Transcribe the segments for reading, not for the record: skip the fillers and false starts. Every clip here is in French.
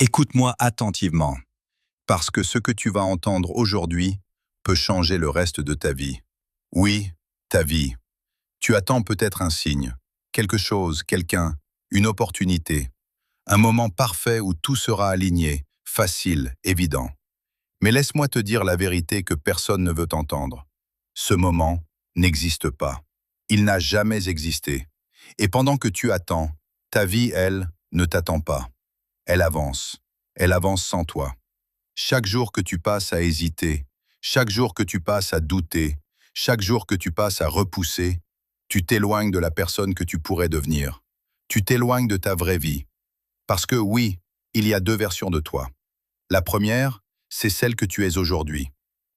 Écoute-moi attentivement, parce que ce que tu vas entendre aujourd'hui peut changer le reste de ta vie. Oui, ta vie. Tu attends peut-être un signe, quelque chose, quelqu'un, une opportunité, un moment parfait où tout sera aligné, facile, évident. Mais laisse-moi te dire la vérité que personne ne veut entendre. Ce moment n'existe pas. Il n'a jamais existé. Et pendant que tu attends, ta vie, elle, ne t'attend pas. Elle avance. Elle avance sans toi. Chaque jour que tu passes à hésiter, chaque jour que tu passes à douter, chaque jour que tu passes à repousser, tu t'éloignes de la personne que tu pourrais devenir. Tu t'éloignes de ta vraie vie. Parce que oui, il y a deux versions de toi. La première, c'est celle que tu es aujourd'hui,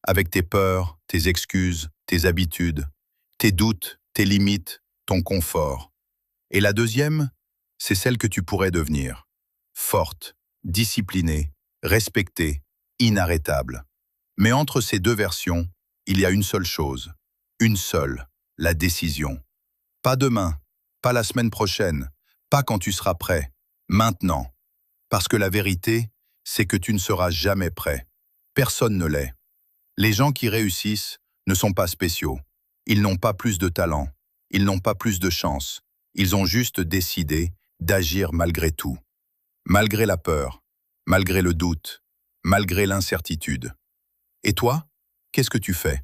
avec tes peurs, tes excuses, tes habitudes, tes doutes, tes limites, ton confort. Et la deuxième, c'est celle que tu pourrais devenir, forte, disciplinée, respectée, inarrêtable. Mais entre ces deux versions, il y a une seule chose, une seule, la décision. Pas demain, pas la semaine prochaine, pas quand tu seras prêt, maintenant. Parce que la vérité, c'est que tu ne seras jamais prêt. Personne ne l'est. Les gens qui réussissent ne sont pas spéciaux. Ils n'ont pas plus de talent. Ils n'ont pas plus de chance. Ils ont juste décidé d'agir malgré tout. Malgré la peur, malgré le doute, malgré l'incertitude. Et toi, qu'est-ce que tu fais?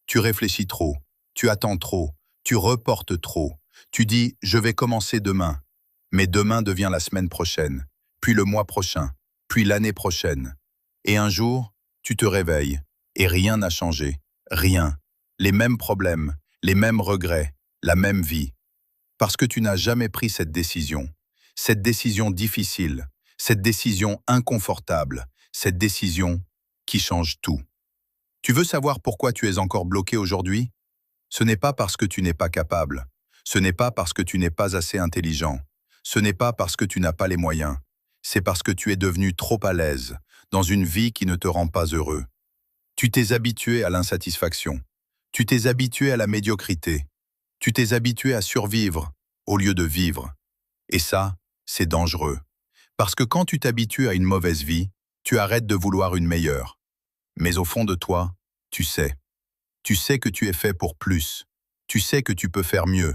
Tu réfléchis trop, tu attends trop, tu reportes trop. Tu dis « je vais commencer demain ». Mais demain devient la semaine prochaine, puis le mois prochain, puis l'année prochaine. Et un jour, tu te réveilles, et rien n'a changé. Rien. Les mêmes problèmes, les mêmes regrets, la même vie. Parce que tu n'as jamais pris cette décision difficile, cette décision inconfortable, cette décision qui change tout. Tu veux savoir pourquoi tu es encore bloqué aujourd'hui? Ce n'est pas parce que tu n'es pas capable, ce n'est pas parce que tu n'es pas assez intelligent, ce n'est pas parce que tu n'as pas les moyens, c'est parce que tu es devenu trop à l'aise dans une vie qui ne te rend pas heureux. Tu t'es habitué à l'insatisfaction, tu t'es habitué à la médiocrité, tu t'es habitué à survivre au lieu de vivre. Et ça, c'est dangereux. Parce que quand tu t'habitues à une mauvaise vie, tu arrêtes de vouloir une meilleure. Mais au fond de toi, tu sais. Tu sais que tu es fait pour plus. Tu sais que tu peux faire mieux.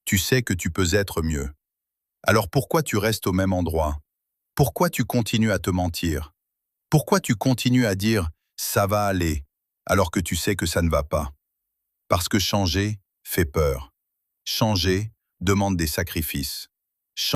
Tu sais que tu peux être mieux. Alors pourquoi tu restes au même endroit? Pourquoi tu continues à te mentir? Pourquoi tu continues à dire « ça va aller » alors que tu sais que ça ne va pas? Parce que changer fait peur. Changer demande des sacrifices.